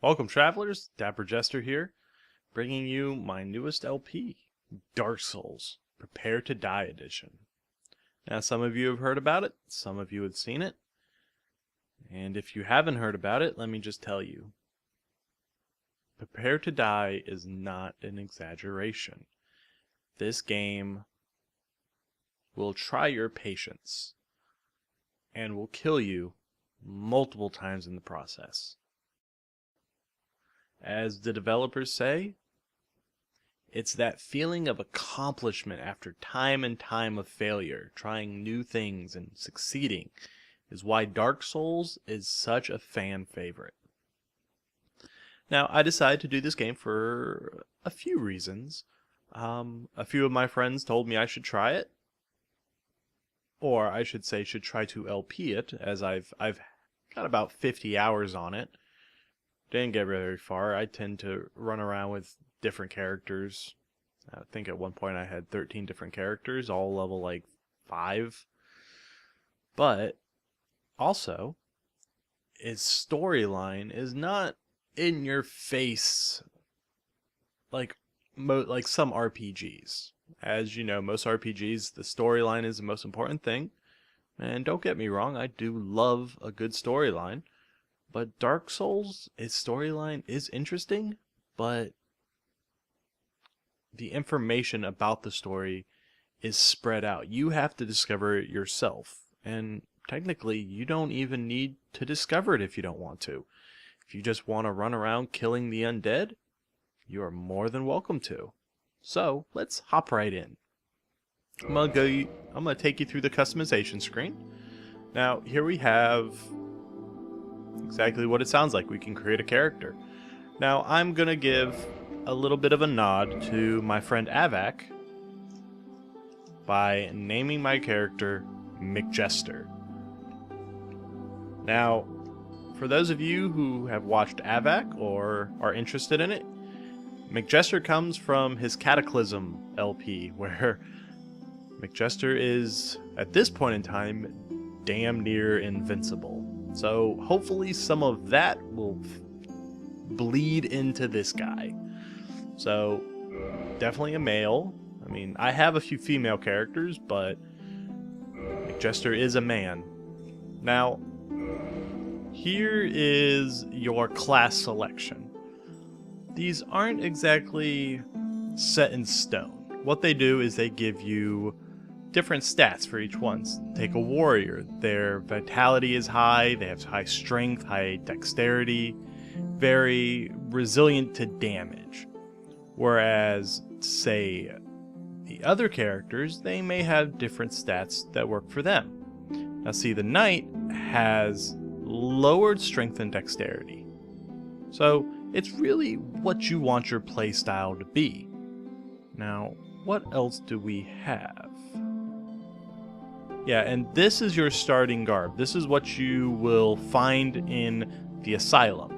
Welcome, travelers. Dapper Jester here, bringing you my newest LP, Dark Souls, Prepare to Die Edition. Now, some of you have heard about it, some of you have seen it, and if you haven't heard about it, let me just tell you. Prepare to Die is not an exaggeration. This game will try your patience, and will kill you multiple times in the process. As the developers say, it's that feeling of accomplishment after time and time of failure, trying new things and succeeding, is why Dark Souls is such a fan favorite. Now, I decided to do this game for a few reasons. A few of my friends told me I should try it, or I should say should try to LP it, as I've got about 50 hours on it. Didn't get very far. I tend to run around with different characters. I think at one point I had 13 different characters, all level like 5. But also, its storyline is not in your face like some RPGs. As you know, most RPGs, the storyline is the most important thing. And don't get me wrong, I do love a good storyline. But Dark Souls, its storyline is interesting, but the information about the story is spread out. You have to discover it yourself, and technically you don't even need to discover it if you don't want to. If you just want to run around killing the undead, you are more than welcome to. So let's hop right in. I'm gonna take you through the customization screen. Now here we have exactly what it sounds like. We can create a character. Now I'm gonna give a little bit of a nod to my friend Avak by naming my character McJester. Now, for those of you who have watched Avak or are interested in it, McJester comes from his Cataclysm LP, where McJester is, at this point in time, damn near invincible. So hopefully some of that will bleed into this guy. So definitely a male. I mean, I have a few female characters, but McJester is a man. Now, here is your class selection. These aren't exactly set in stone. What they do is they give you different stats for each one. Take a warrior. Their vitality is high, they have high strength, high dexterity, very resilient to damage. Whereas, say, the other characters, they may have different stats that work for them. Now see, the knight has lowered strength and dexterity. So it's really what you want your playstyle to be. Now, what else do we have? Yeah, and this is your starting garb. This is what you will find in the Asylum.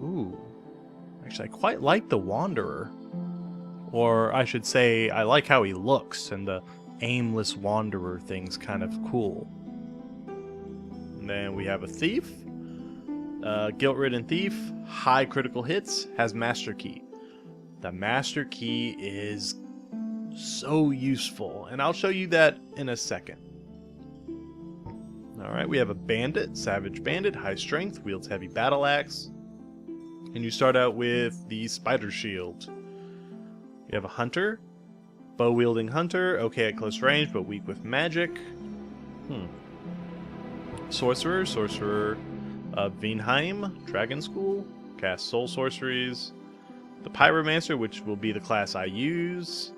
Ooh. Actually, I quite like the Wanderer. Or I should say, I like how he looks, and the aimless Wanderer thing's kind of cool. And then we have a Thief. Guilt-ridden Thief, high critical hits, has Master Key. The Master Key is so useful, and I'll show you that in a second. Alright, we have a Bandit, Savage Bandit, high strength, wields heavy battle axe. And you start out with the Spider Shield. You have a Hunter, bow-wielding Hunter, okay at close range, but weak with magic. Sorcerer, Vinheim, Dragon School, cast Soul Sorceries. The Pyromancer, which will be the class I use.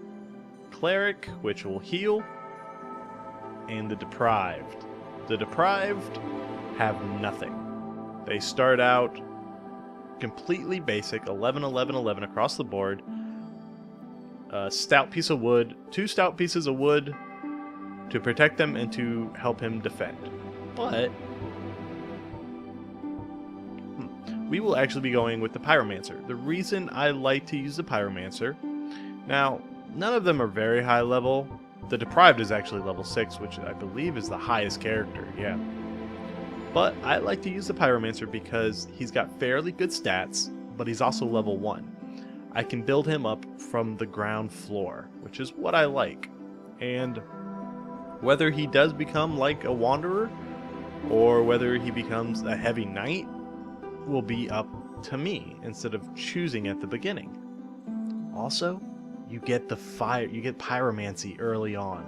Cleric, which will heal. And the Deprived. The Deprived have nothing. They start out completely basic, 11, 11, 11 across the board. A stout piece of wood, 2 stout pieces of wood to protect them and to help him defend. But we will actually be going with the Pyromancer. The reason I like to use the Pyromancer, now, none of them are very high level. The Deprived is actually level 6, which I believe is the highest character, yeah. But I like to use the Pyromancer because he's got fairly good stats, but he's also level 1. I can build him up from the ground floor, which is what I like. And whether he does become like a Wanderer, or whether he becomes a Heavy Knight, will be up to me instead of choosing at the beginning. Also, you get Pyromancy early on,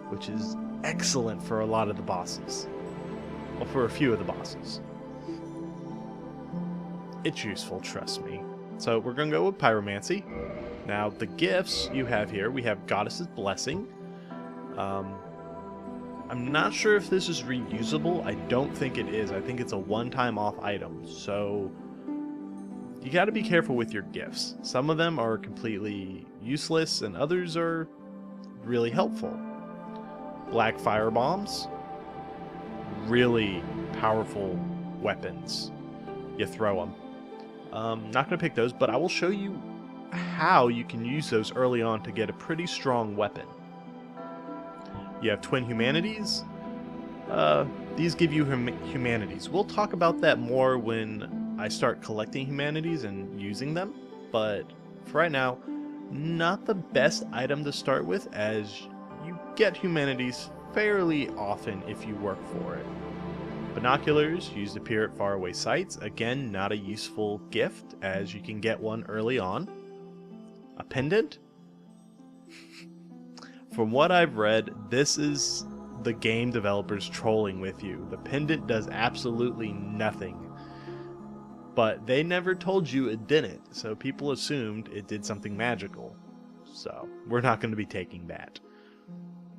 which is excellent for a lot of the bosses. Well, for a few of the bosses. It's useful, trust me. So we're going to go with Pyromancy. Now, the gifts you have here, we have Goddess's Blessing. I'm not sure if this is reusable. I don't think it is. I think it's a one-time off item. So you got to be careful with your gifts. Some of them are completely useless, and others are really helpful. Black Fire Bombs. Really powerful weapons. You throw them. Not going to pick those, but I will show you how you can use those early on to get a pretty strong weapon. You have Twin Humanities. These give you Humanities. We'll talk about that more when I start collecting Humanities and using them, but for right now, not the best item to start with, as you get Humanities fairly often if you work for it. Binoculars, used to peer at faraway sights. Again, not a useful gift, as you can get one early on. A pendant? From what I've read, this is the game developers trolling with you. The pendant does absolutely nothing. But they never told you it didn't, so people assumed it did something magical. So, we're not going to be taking that.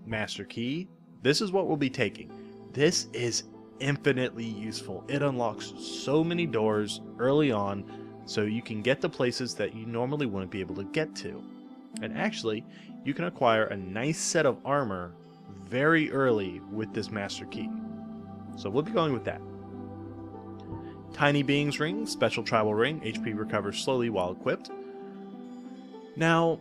Master Key. This is what we'll be taking. This is infinitely useful. It unlocks so many doors early on, so you can get to places that you normally wouldn't be able to get to. And actually, you can acquire a nice set of armor very early with this Master Key. So we'll be going with that. Tiny Beings Ring, Special Tribal Ring, HP recovers slowly while equipped. Now,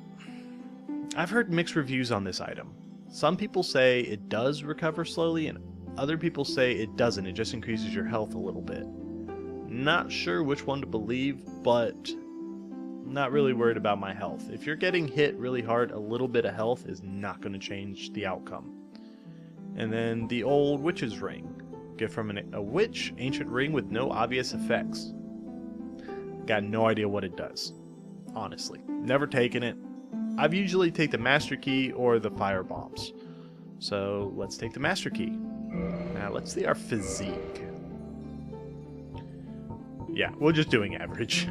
I've heard mixed reviews on this item. Some people say it does recover slowly, and other people say it doesn't, it just increases your health a little bit. Not sure which one to believe, but not really worried about my health. If you're getting hit really hard, a little bit of health is not going to change the outcome. And then the old Witch's Ring. Get from a witch, ancient ring with no obvious effects. Got no idea what it does. Honestly. Never taken it. I've usually take the Master Key or the Fire Bombs. So let's take the Master Key. Now let's see our physique. Yeah, we're just doing average.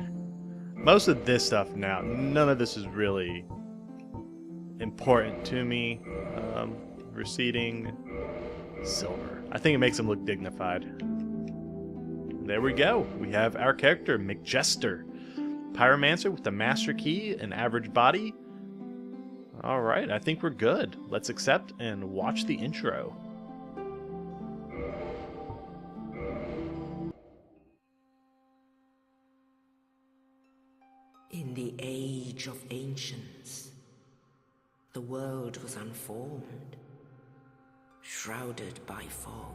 Most of this stuff now, none of this is really important to me. Receding, silver. I think it makes him look dignified. There we go. We have our character, McJester. Pyromancer with the Master Key, an average body. Alright, I think we're good. Let's accept and watch the intro. In the age of ancients, the world was unformed, shrouded by fog.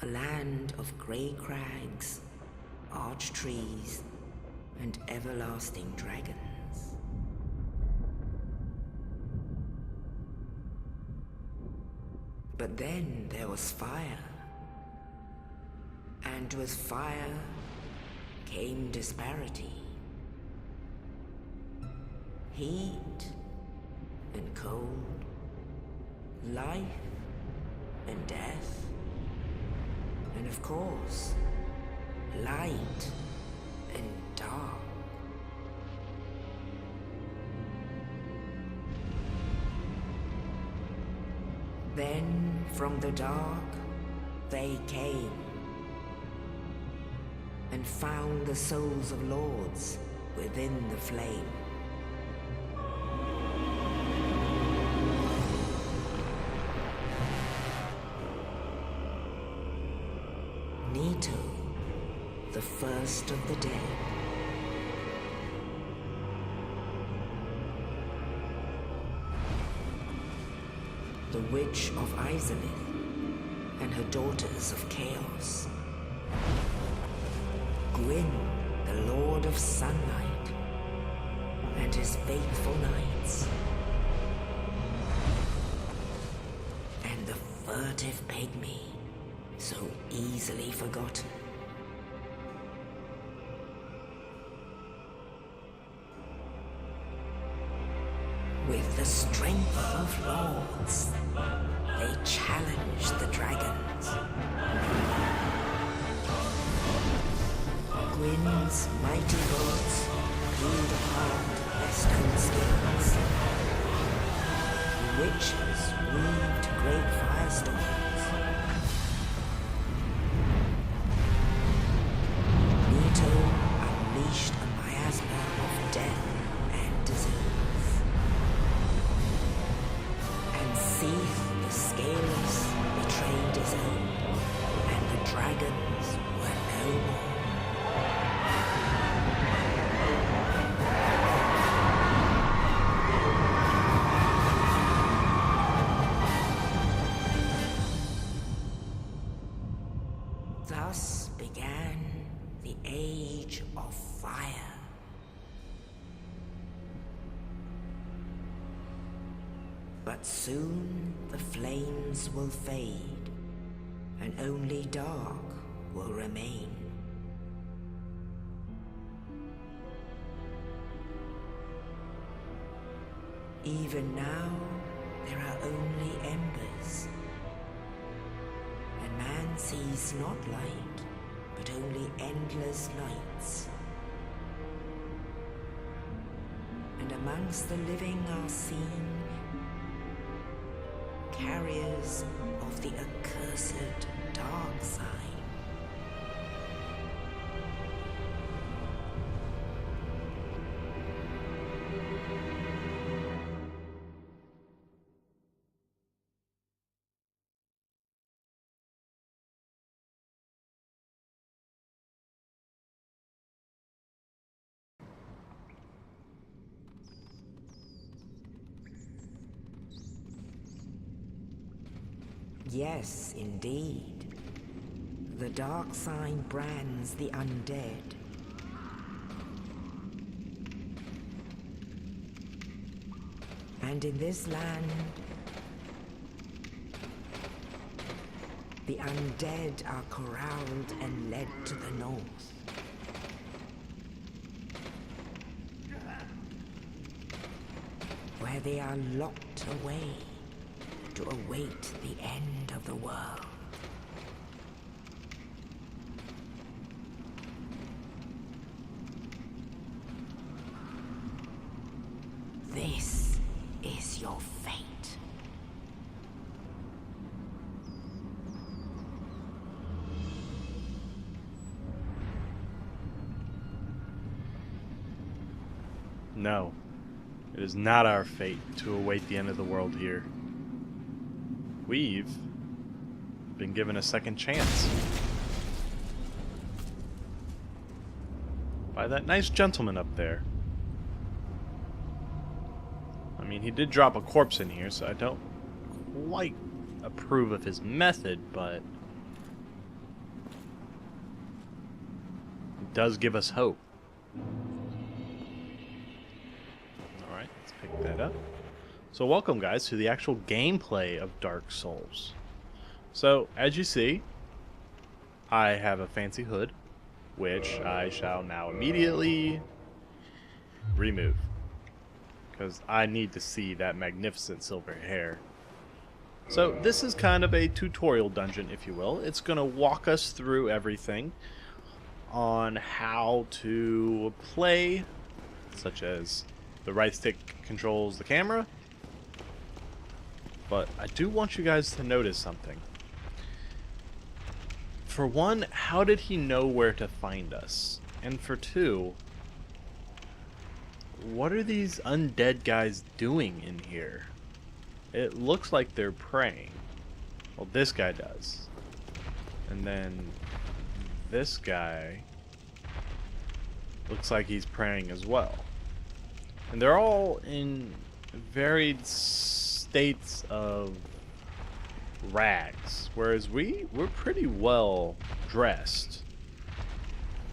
A land of grey crags, arch trees, and everlasting dragons. But then there was fire, and with fire came disparity. Heat and cold, life and death, and of course, light and dark. Then from the dark they came and found the souls of lords within the flame. Nito, the first of the dead. The Witch of Izalith, and her daughters of chaos. Gwyn, the Lord of Sunlight, and his faithful knights. And the furtive pygmy, so easily forgotten. With the strength of lords, they challenged the dragons. Gwyn's mighty lords peeled apart their stone skins. The witches weaved great firestorms. Nito unleashed a miasma of death and disease. And Seath the Scaleless betrayed his own, and the dragons were no more. Thus began the Age of Fire. But soon the flames will fade, and only dark will remain. Even now, there are only embers. And man sees not light, but only endless nights. And amongst the living are seen carriers of the accursed dark sign. Yes, indeed. The dark sign brands the undead. And in this land, the undead are corralled and led to the north. Where they are locked away to await the end of the world. This is your fate. No, it is not our fate to await the end of the world here. We've been given a second chance by that nice gentleman up there. I mean, he did drop a corpse in here, so I don't quite approve of his method, but it does give us hope. Alright, let's pick that up. So welcome guys to the actual gameplay of Dark Souls. So as you see, I have a fancy hood, which I shall now immediately remove, because I need to see that magnificent silver hair. So this is kind of a tutorial dungeon, if you will. It's going to walk us through everything on how to play, such as the right stick controls the camera. But I do want you guys to notice something. For one, how did he know where to find us? And for two, what are these undead guys doing in here? It looks like they're praying. Well, this guy does. And then this guy looks like he's praying as well. And they're all in varied states of rags, whereas we're pretty well dressed.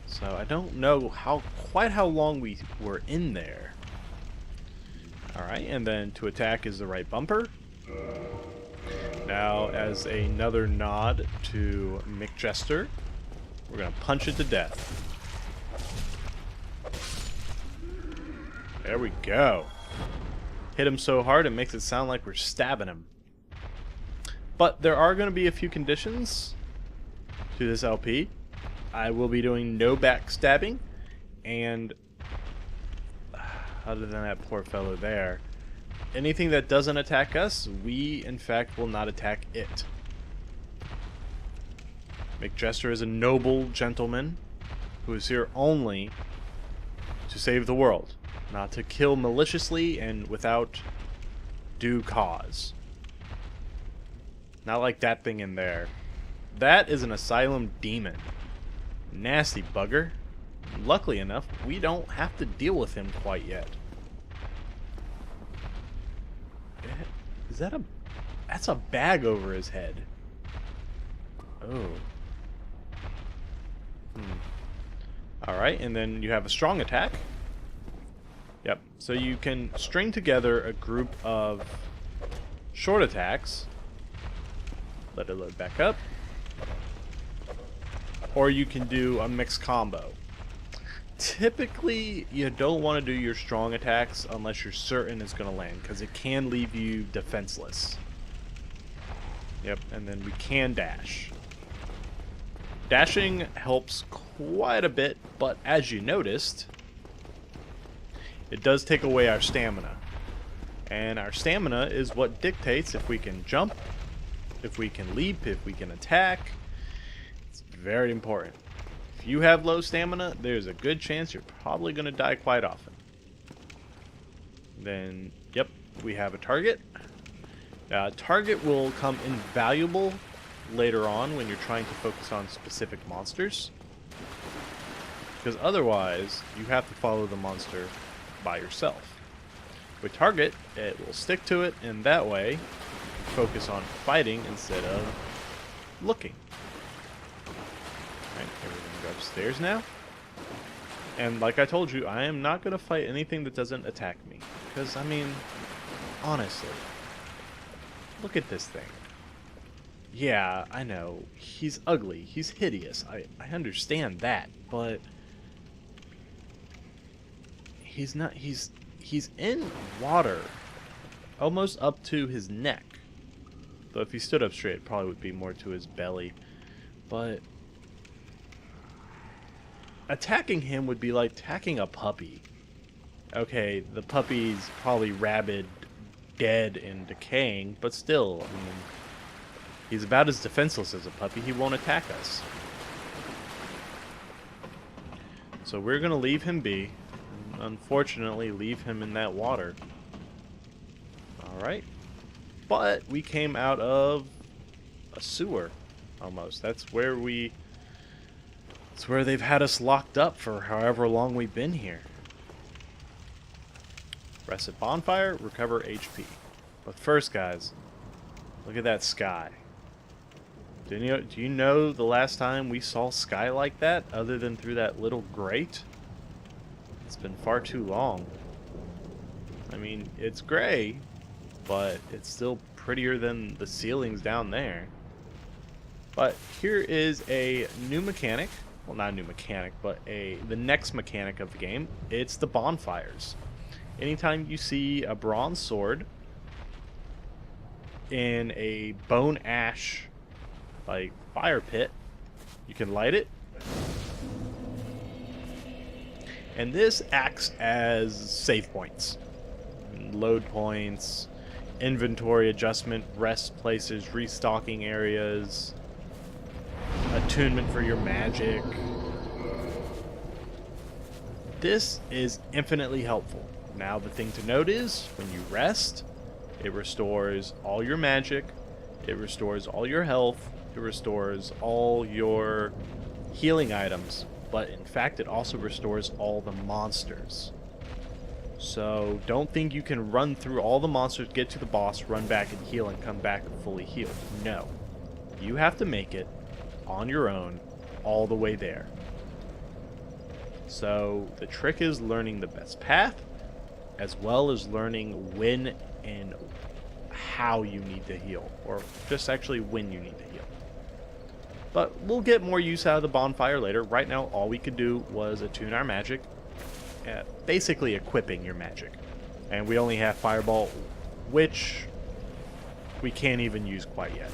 So I don't know quite how long we were in there. Alright, and then to attack is the right bumper. Now, as another nod to McJester, we're going to punch it to death. There we go. Hit him so hard it makes it sound like we're stabbing him. But there are going to be a few conditions to this LP. I will be doing no backstabbing, and other than that poor fellow there, anything that doesn't attack us, we in fact will not attack it. McJester is a noble gentleman who is here only to save the world, not to kill maliciously and without due cause. Not like that thing in there. That is an asylum demon. Nasty bugger. Luckily enough, we don't have to deal with him quite yet. Is that that's a bag over his head. Oh. Alright, and then you have a strong attack. Yep, so you can string together a group of short attacks. Let it load back up. Or you can do a mixed combo. Typically, you don't want to do your strong attacks unless you're certain it's going to land, because it can leave you defenseless. Yep, and then we can dash. Dashing helps quite a bit, but as you noticed, it does take away our stamina. And our stamina is what dictates if we can jump, if we can leap, if we can attack. It's very important. If you have low stamina, there's a good chance you're probably going to die quite often. Then, yep, we have a target. Target will come invaluable later on when you're trying to focus on specific monsters. Because otherwise, you have to follow the monster by yourself. With target, it will stick to it, and that way, you can focus on fighting instead of looking. Alright, everything go upstairs now. And like I told you, I am not going to fight anything that doesn't attack me. Because, I mean, honestly, look at this thing. Yeah, I know, he's ugly, he's hideous, I understand that, but he's not, he's in water, almost up to his neck. Though if he stood up straight, it probably would be more to his belly. But attacking him would be like attacking a puppy. Okay, the puppy's probably rabid, dead, and decaying, but still, I mean, he's about as defenseless as a puppy. He won't attack us. So we're going to leave him be. And unfortunately, leave him in that water. Alright. But we came out of a sewer, almost. That's where they've had us locked up for however long we've been here. Rest at bonfire, recover HP. But first, guys, look at that sky. Do you know the last time we saw sky like that, other than through that little grate? It's been far too long. I mean, it's gray, but it's still prettier than the ceilings down there. But here is a new mechanic. Well, not a new mechanic, but the next mechanic of the game. It's the bonfires. Anytime you see a bronze sword in a bone ash like fire pit, you can light it, and this acts as save points, load points, inventory adjustment, rest places, restocking areas, attunement for your magic. This is infinitely helpful. Now the thing to note is, when you rest, it restores all your magic, it restores all your health, it restores all your healing items, but in fact it also restores all the monsters. So don't think you can run through all the monsters, get to the boss, run back and heal, and come back fully healed. No. You have to make it on your own all the way there. So the trick is learning the best path, as well as learning when and how you need to heal, or just actually when you need to heal. But we'll get more use out of the bonfire later. Right now, all we could do was attune our magic, basically equipping your magic. And we only have Fireball, which we can't even use quite yet.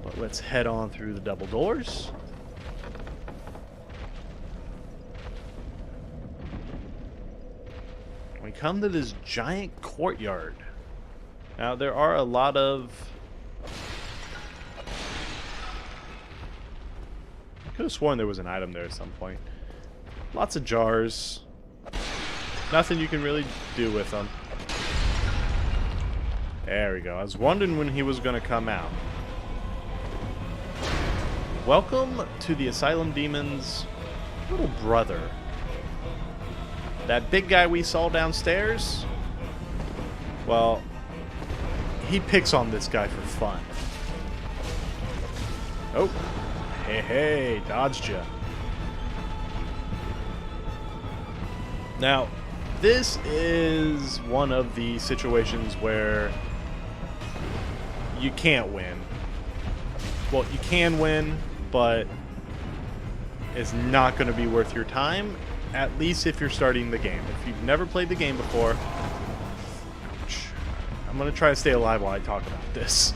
But let's head on through the double doors. We come to this giant courtyard. Now there are a lot of... I could have sworn there was an item there at some point. Lots of jars. Nothing you can really do with them. There we go. I was wondering when he was going to come out. Welcome to the Asylum Demon's little brother. That big guy we saw downstairs, well, he picks on this guy for fun. Oh, hey, dodged ya. Now, this is one of the situations where you can't win. Well, you can win, but it's not going to be worth your time, at least if you're starting the game. If you've never played the game before, I'm going to try to stay alive while I talk about this.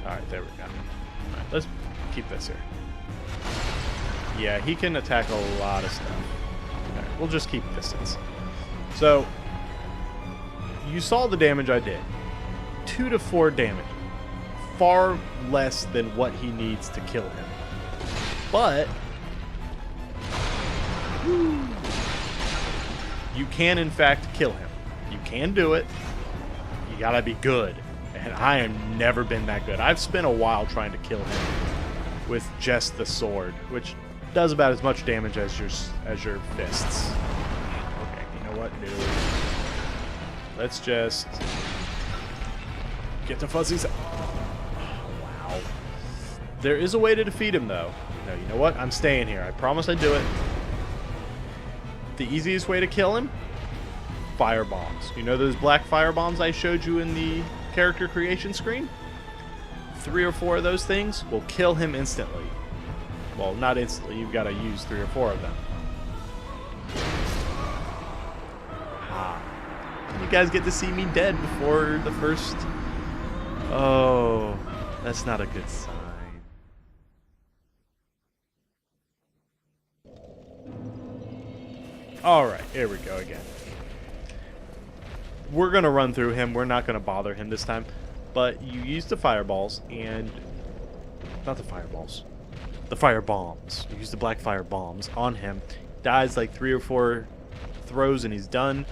Alright, there we go. Alright, let's keep this here. Yeah, he can attack a lot of stuff. Alright, we'll just keep distance. So, you saw the damage I did. 2 to 4 damage. Far less than what he needs to kill him. But you can in fact kill him. You can do it. You gotta be good. And I have never been that good. I've spent a while trying to kill him with just the sword, which does about as much damage as your fists. Okay, you know what, dude? Let's just get the fuzzies. Wow. There is a way to defeat him, though. No, you know what? I'm staying here. I promise I'd do it. The easiest way to kill him? Fire bombs. You know those black fire bombs I showed you in the character creation screen? 3 or 4 of those things will kill him instantly. Well, not instantly. You've got to use 3 or 4 of them. Ah. You guys get to see me dead before the first... Oh, that's not a good sign. Alright, here we go again. We're going to run through him. We're not going to bother him this time. But you use the fireballs and... Not the fireballs. The fire bombs. You use the black fire bombs on him. Dies like 3 or 4 throws and he's done.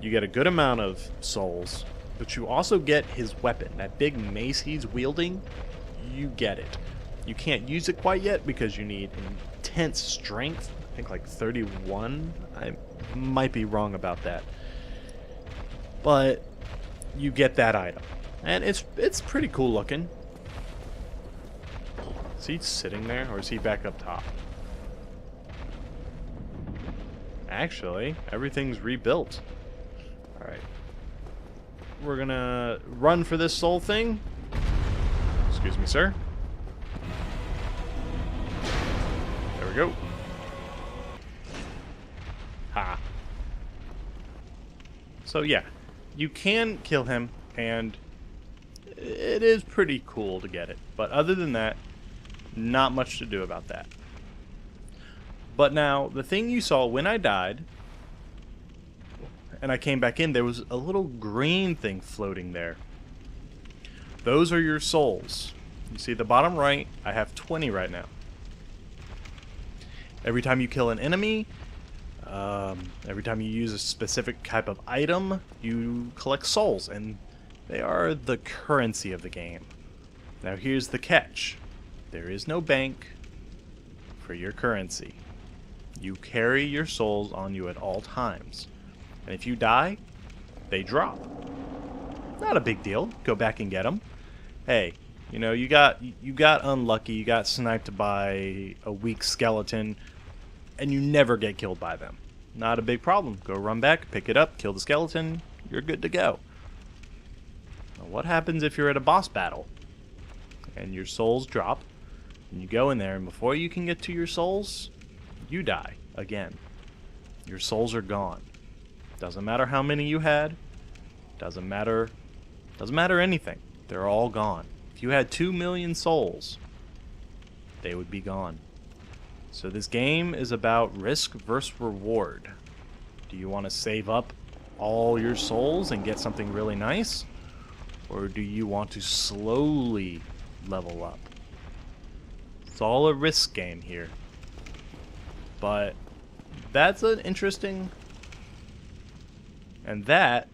You get a good amount of souls. But you also get his weapon. That big mace he's wielding. You get it. You can't use it quite yet because you need intense strength. I think like 31. I might be wrong about that. But you get that item. And it's pretty cool looking. Is he sitting there or is he back up top? Actually, everything's rebuilt. Alright. We're gonna run for this soul thing. Excuse me, sir. There we go. Ha. So yeah, you can kill him, and it is pretty cool to get it. But other than that, not much to do about that. But now, the thing you saw when I died, and I came back in, there was a little green thing floating there. Those are your souls. You see the bottom right, I have 20 right now. Every time you kill an enemy, every time you use a specific type of item, you collect souls, and they are the currency of the game. Now here's the catch. There is no bank for your currency. You carry your souls on you at all times. And if you die, they drop. Not a big deal. Go back and get them. Hey, you know, you got unlucky, you got sniped by a weak skeleton, and you never get killed by them. Not a big problem. Go run back, pick it up, kill the skeleton, you're good to go. Now, what happens if you're at a boss battle and your souls drop, and you go in there, and before you can get to your souls, you die again. Your souls are gone. Doesn't matter how many you had. Doesn't matter anything. They're all gone. If you had 2 million souls, they would be gone. So this game is about risk versus reward. Do you want to save up all your souls and get something really nice? Or do you want to slowly level up? It's all a risk game here. But that's an interesting... And that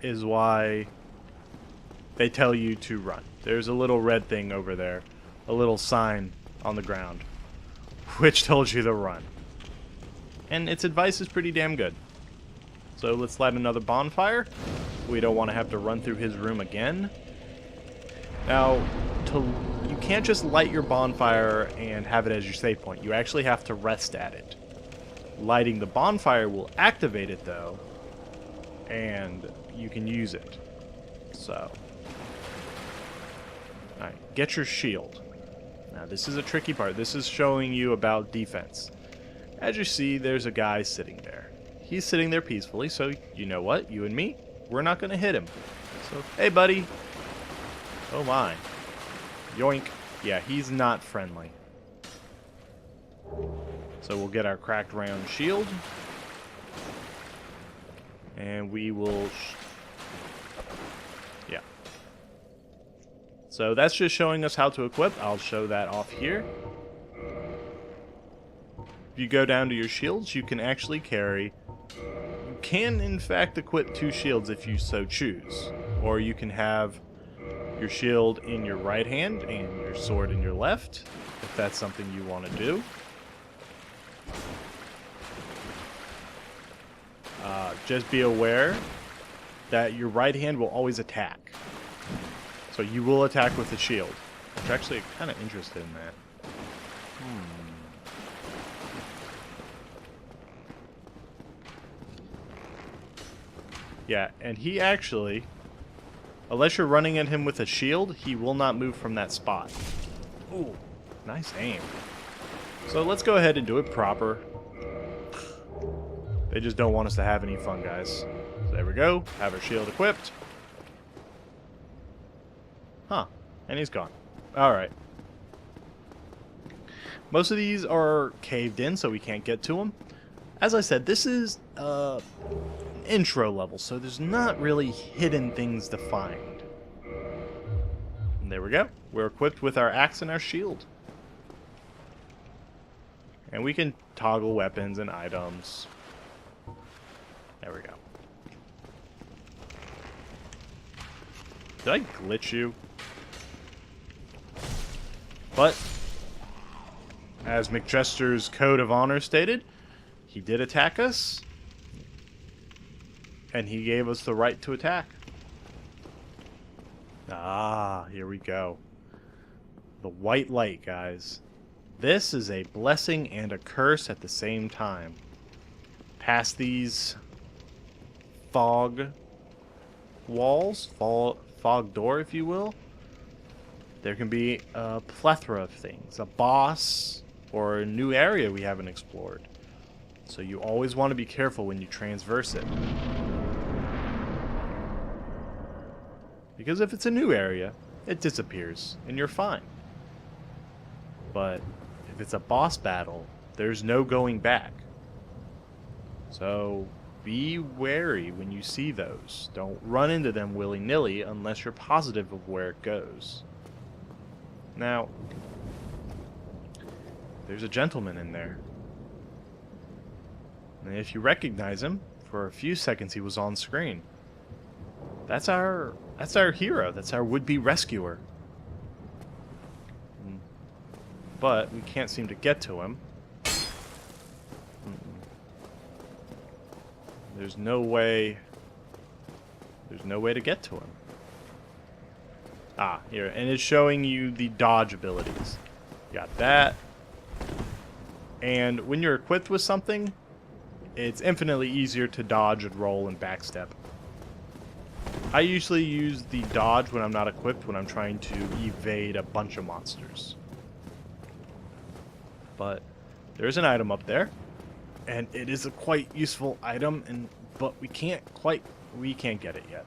is why they tell you to run. There's a little red thing over there. A little sign on the ground. Which tells you to run. And its advice is pretty damn good. So let's light another bonfire. We don't want to have to run through his room again. Now, you can't just light your bonfire and have it as your save point. You actually have to rest at it. Lighting the bonfire will activate it though, and you can use it. So, alright, get your shield. Now this is a tricky part. This is showing you about defense. As you see, there's a guy sitting there. He's sitting there peacefully, so you know what? You and me, we're not going to hit him. So, hey buddy. Oh my. Yoink. Yeah, he's not friendly. So we'll get our cracked round shield. And we will... yeah. So that's just showing us how to equip. I'll show that off here. If you go down to your shields, you can actually carry... You can, in fact, equip 2 shields if you so choose. Or you can have your shield in your right hand and your sword in your left, if that's something you want to do. Just be aware that your right hand will always attack. So you will attack with the shield. Which actually, I'm kind of interested in that. Yeah, and he actually, unless you're running at him with a shield, he will not move from that spot. Ooh, nice aim. So let's go ahead and do it proper. They just don't want us to have any fun, guys. So there we go. Have our shield equipped. Huh. And he's gone. Alright. Most of these are caved in, so we can't get to them. As I said, this is an intro level, so there's not really hidden things to find. And there we go. We're equipped with our axe and our shield. And we can toggle weapons and items. There we go. Did I glitch you? But, as McJester's Code of Honor stated, he did attack us. And he gave us the right to attack. Ah, here we go. The white light, guys. This is a blessing and a curse at the same time. Past these fog walls, fog door, if you will, there can be a plethora of things. A boss or a new area we haven't explored. So you always want to be careful when you transverse it. Because if it's a new area, it disappears and you're fine. But if it's a boss battle, there's no going back. So be wary when you see those. Don't run into them willy-nilly unless you're positive of where it goes. Now, there's a gentleman in there. And if you recognize him, for a few seconds he was on screen. That's our hero. That's our would-be rescuer. But we can't seem to get to him. There's no way... There's no way to get to him. Ah, here. And it's showing you the dodge abilities. You got that. And when you're equipped with something, it's infinitely easier to dodge and roll and backstep. I usually use the dodge when I'm not equipped, when I'm trying to evade a bunch of monsters. But there's an item up there, and it is a quite useful item, but we can't get it yet.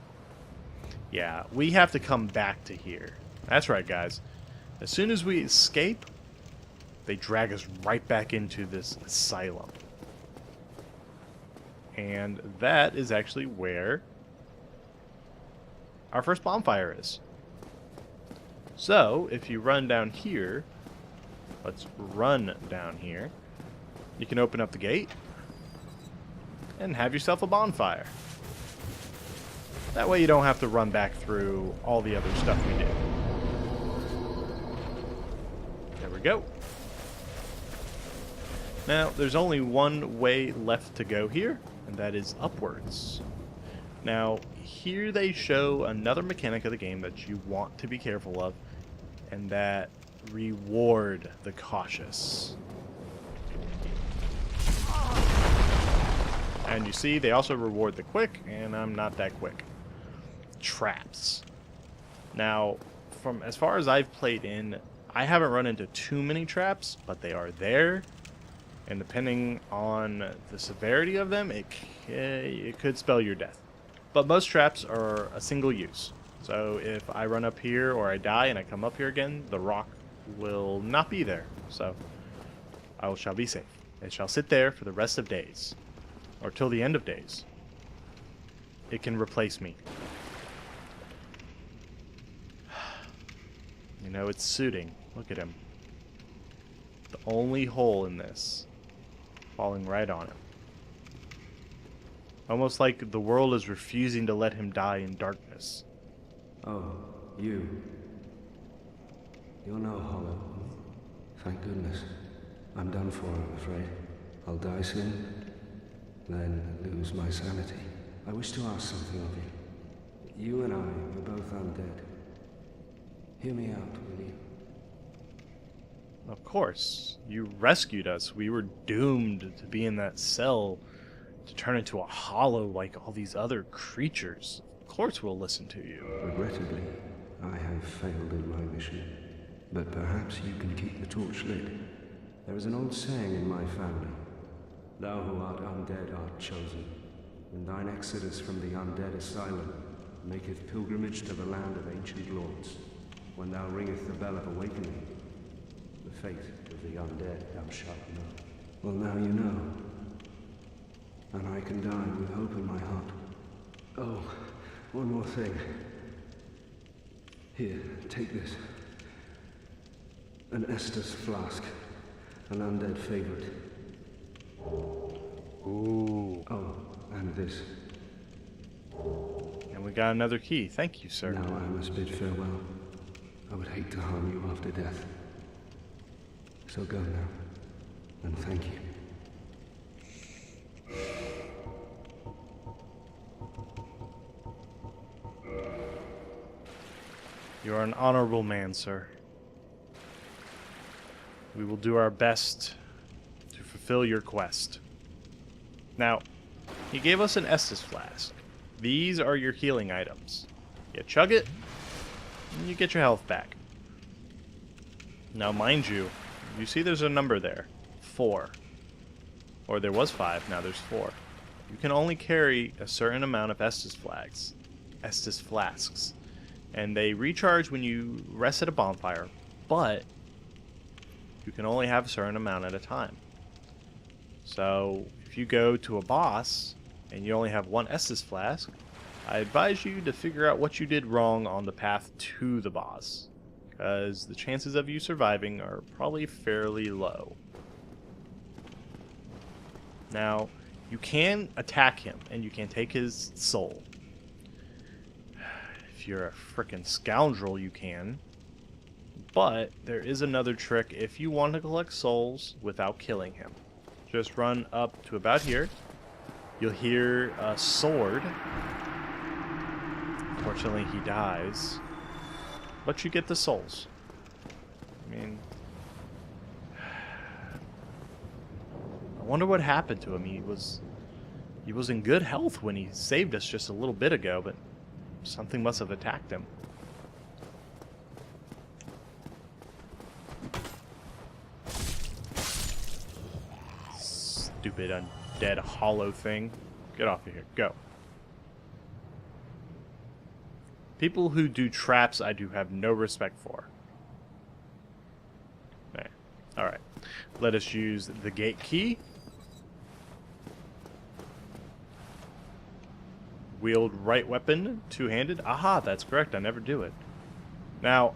Yeah, we have to come back to here. That's right, guys. As soon as we escape, they drag us right back into this asylum. And that is actually where our first bonfire is. So, if you run down here, let's run down here, you can open up the gate and have yourself a bonfire. That way you don't have to run back through all the other stuff we did. There we go. Now, there's only one way left to go here, and that is upwards. Now, here they show another mechanic of the game that you want to be careful of, and that reward the cautious. And you see, they also reward the quick, and I'm not that quick. Traps. Now, from as far as I've played in, I haven't run into too many traps, but they are there. And depending on the severity of them, it could spell your death. But most traps are a single use. So if I run up here or I die and I come up here again, the rock will not be there. So I shall be safe. It shall sit there for the rest of days. Or till the end of days. It can replace me. You know, it's suiting. Look at him. The only hole in this. Falling right on him. Almost like the world is refusing to let him die in darkness. Oh, you. You're no hollow. Thank goodness. I'm done for, I'm afraid. I'll die soon, then lose my sanity. I wish to ask something of you. You and I were both undead. Hear me out, will you? Of course. You rescued us. We were doomed to be in that cell, to turn into a hollow like all these other creatures. Of course we'll listen to you. Regrettably, I have failed in my mission. But perhaps you can keep the torch lit. There is an old saying in my family. Thou who art undead art chosen, and thine exodus from the Undead Asylum maketh pilgrimage to the land of ancient lords. When thou ringeth the bell of awakening, the fate of the undead thou shalt know. Well, now you know. And I can die with hope in my heart. Oh, one more thing. Here, take this. An Estus flask. An undead favorite. Ooh. Oh, and this. And we got another key. Thank you, sir. Now I must bid farewell. I would hate to harm you after death. So go now, and thank you. You are an honorable man, sir. We will do our best to fulfill your quest. Now, he gave us an Estus flask. These are your healing items. You chug it, and you get your health back. Now, mind you, you see there's a number there. 4. Or there was 5, now there's 4. You can only carry a certain amount of Estus flasks. And they recharge when you rest at a bonfire, but you can only have a certain amount at a time. So, if you go to a boss, and you only have one Estus flask, I advise you to figure out what you did wrong on the path to the boss, because the chances of you surviving are probably fairly low. Now, you can attack him, and you can take his soul. If you're a frickin' scoundrel, you can. But there is another trick if you want to collect souls without killing him. Just run up to about here, you'll hear a sword. Fortunately, he dies. But you get the souls. I mean... I wonder what happened to him. He was in good health when he saved us just a little bit ago, but something must have attacked him. Stupid undead hollow thing. Get off of here. Go. People who do traps I do have no respect for. Okay. Alright. Let us use the gate key. Wield right weapon, two-handed. Aha, that's correct. I never do it. Now,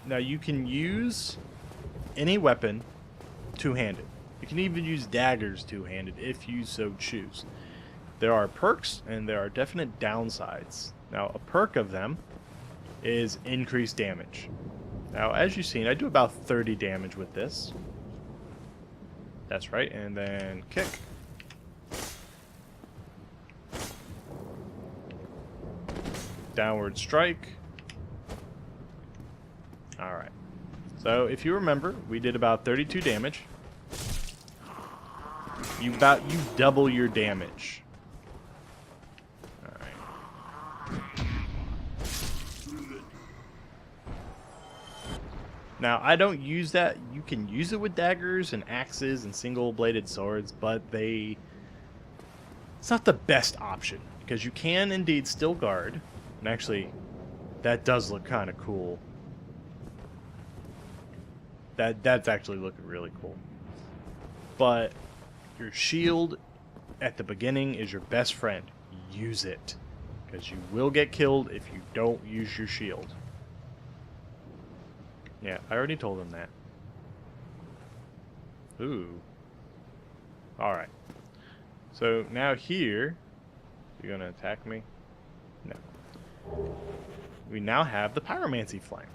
now you can use any weapon two-handed. You can even use daggers two-handed if you so choose. There are perks and there are definite downsides. Now, a perk of them is increased damage. Now, as you've seen, I do about 30 damage with this. That's right, and then kick. Downward strike. Alright. So, if you remember, we did about 32 damage. You double your damage. Now, I don't use that. You can use it with daggers and axes and single-bladed swords, but it's not the best option, because you can indeed still guard. And actually, that does look kind of cool. That's actually looking really cool. But your shield at the beginning is your best friend. Use it, because you will get killed if you don't use your shield. Yeah, I already told him that. Ooh. Alright. So now here... You're gonna attack me? No. We now have the Pyromancy Flame.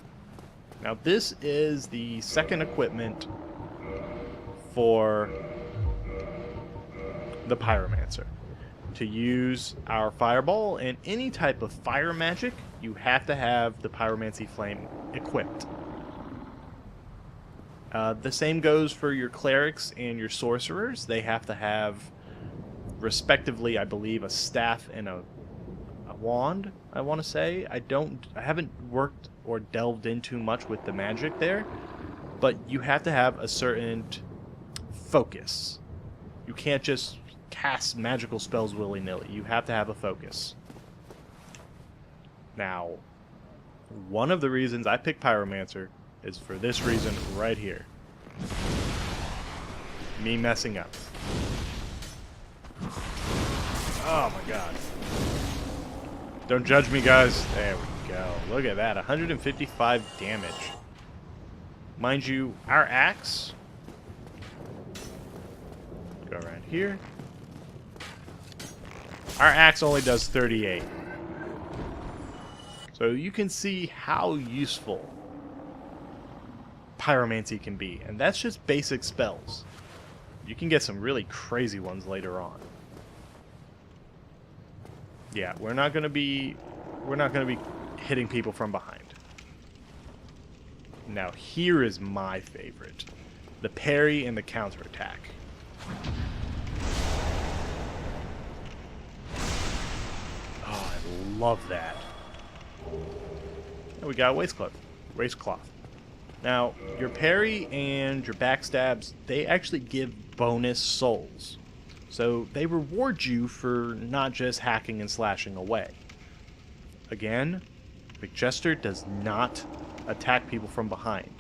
Now this is the second equipment for the Pyromancer. To use our Fireball and any type of fire magic, you have to have the Pyromancy Flame equipped. The same goes for your clerics and your sorcerers. They have to have, respectively, I believe, a staff and a wand, I want to say. I haven't worked or delved into much with the magic there, but you have to have a certain focus. You can't just cast magical spells willy-nilly. You have to have a focus. Now, one of the reasons I picked Pyromancer is for this reason right here. Me messing up. Oh my god. Don't judge me, guys. There we go. Look at that. 155 damage. Mind you, our axe... Go around here. Our axe only does 38. So you can see how useful Pyromancy can be, and that's just basic spells. You can get some really crazy ones later on. Yeah, we're not gonna be hitting people from behind. Now here is my favorite. The parry and the counterattack. Oh, I love that. And we got a waistcloth. Now, your parry and your backstabs, they actually give bonus souls. So they reward you for not just hacking and slashing away. Again, McJester does not attack people from behind.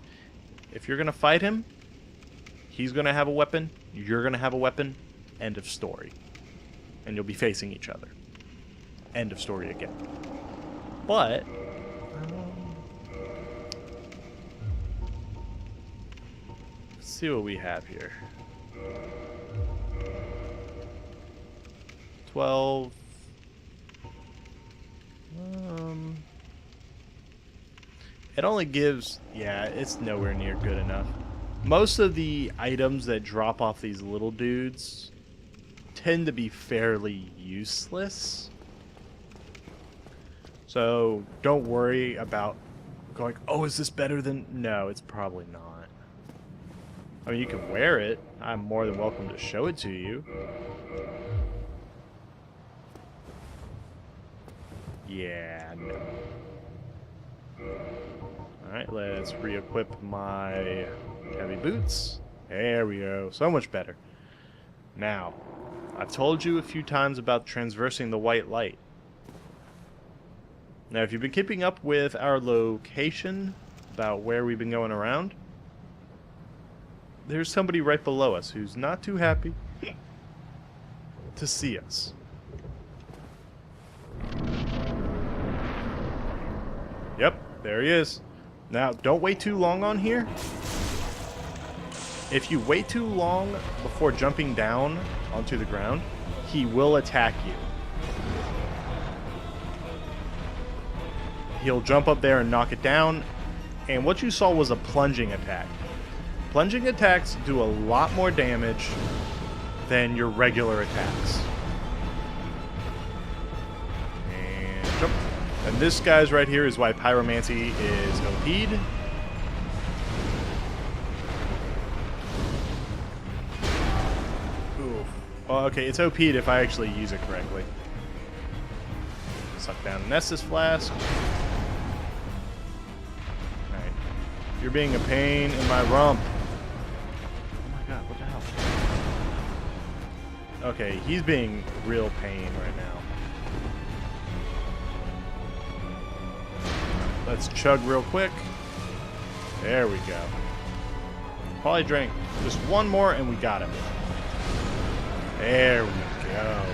If you're going to fight him, he's going to have a weapon, you're going to have a weapon, end of story. And you'll be facing each other. End of story again. But... see what we have here. 12. It only gives... yeah, it's nowhere near good enough. Most of the items that drop off these little dudes tend to be fairly useless. So don't worry about going, oh, is this better than... No, it's probably not. I mean, you can wear it. I'm more than welcome to show it to you. Yeah, no. Alright, let's re-equip my heavy boots. There we go. So much better. Now, I've told you a few times about transversing the white light. Now, if you've been keeping up with our location, about where we've been going around, there's somebody right below us who's not too happy to see us. Yep, there he is. Now, don't wait too long on here. If you wait too long before jumping down onto the ground, he will attack you. He'll jump up there and knock it down, and what you saw was a plunging attack. Plunging attacks do a lot more damage than your regular attacks. And jump. And this guy's right here is why Pyromancy is OP'd. Oof. Well, okay, it's OP'd if I actually use it correctly. Suck down an Estus Flask. Alright. You're being a pain in my rump. Oh my god, what the hell? Okay, he's being real pain right now. Let's chug real quick. There we go. Probably drank just one more and we got him. There we go.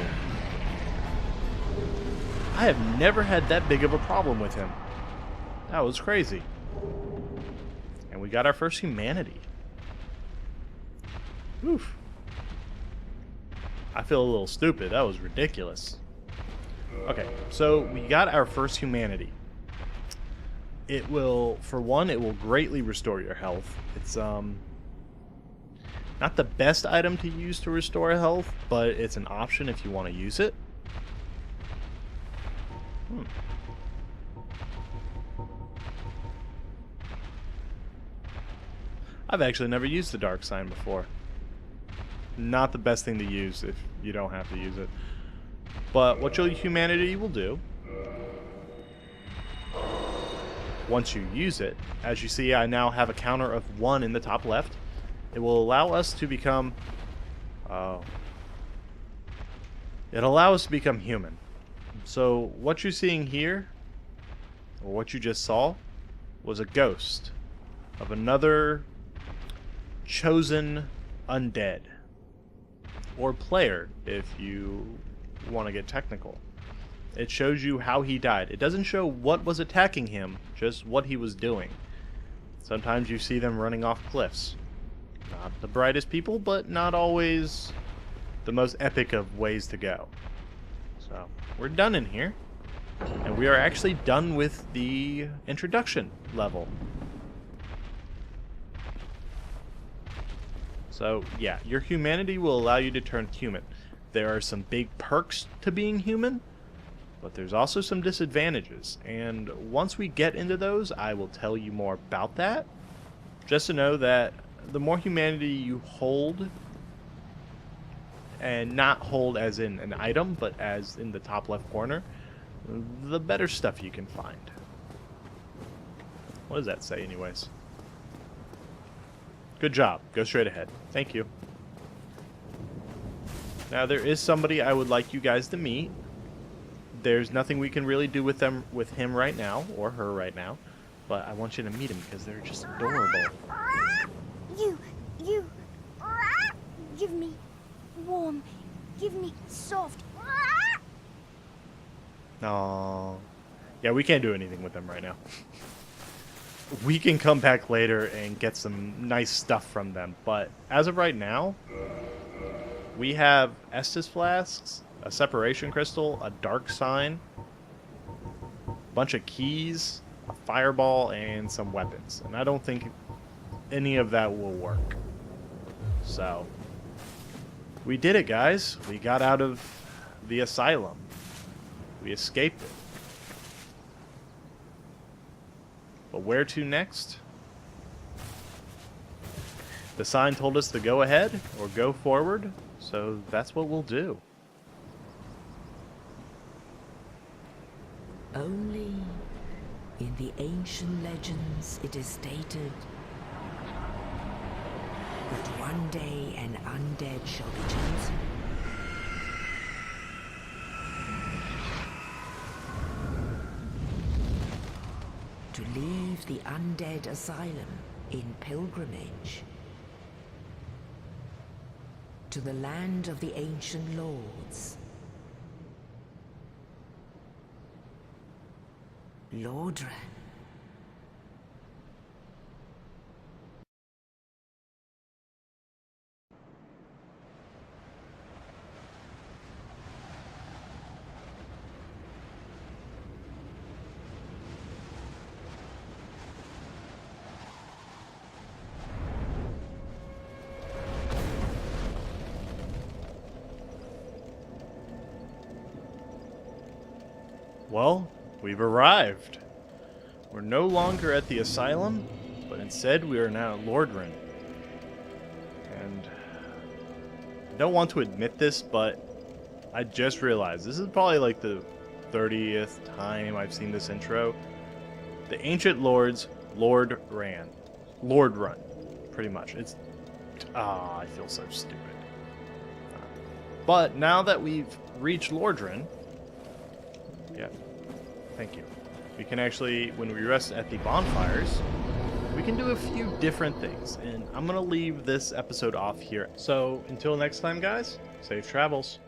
I have never had that big of a problem with him. That was crazy. And we got our first humanity. Oof. I feel a little stupid. That was ridiculous. Okay, so we got our first humanity. It will, for one, it will greatly restore your health. It's not the best item to use to restore health, but it's an option if you want to use it. I've actually never used the Dark Sign before. Not the best thing to use if you don't have to use it. But what your humanity will do, once you use it, as you see, I now have a counter of 1 in the top left. It will allow us to become... It'll allow us to become human. So what you're seeing here, or what you just saw, was a ghost of another chosen undead. Or player, if you want to get technical. It shows you how he died. It doesn't show what was attacking him, just what he was doing. Sometimes you see them running off cliffs. Not the brightest people, but not always the most epic of ways to go. So, we're done in here. And we are actually done with the introduction level. So, yeah, your humanity will allow you to turn human. There are some big perks to being human, but there's also some disadvantages, and once we get into those, I will tell you more about that. Just to know that the more humanity you hold, and not hold as in an item, but as in the top left corner, the better stuff you can find. What does that say anyways? Good job. Go straight ahead. Thank you. Now there is somebody I would like you guys to meet. There's nothing we can really do with him right now, or her right now, but I want you to meet him because they're just adorable. You, give me warm, give me soft. Aww. Yeah, we can't do anything with them right now. We can come back later and get some nice stuff from them, but as of right now, we have Estus Flasks, a Separation Crystal, a Dark Sign, a bunch of keys, a Fireball, and some weapons. And I don't think any of that will work. So, We did it, guys. We got out of the asylum. We escaped it. But where to next? The sign told us to go ahead or go forward, so that's what we'll do. Only in the ancient legends it is stated that one day an undead shall be chosen. To leave the Undead Asylum in pilgrimage to the land of the ancient lords. Lordran. Well, we've arrived. We're no longer at the asylum, but instead we are now at Lordran. And I don't want to admit this, but I just realized this is probably like the 30th time I've seen this intro. The ancient lords, Lordran, pretty much. It's I feel so stupid. But now that we've reached Lordran, yeah, thank you. We can actually, when we rest at the bonfires, we can do a few different things. And I'm going to leave this episode off here. So until next time, guys, safe travels.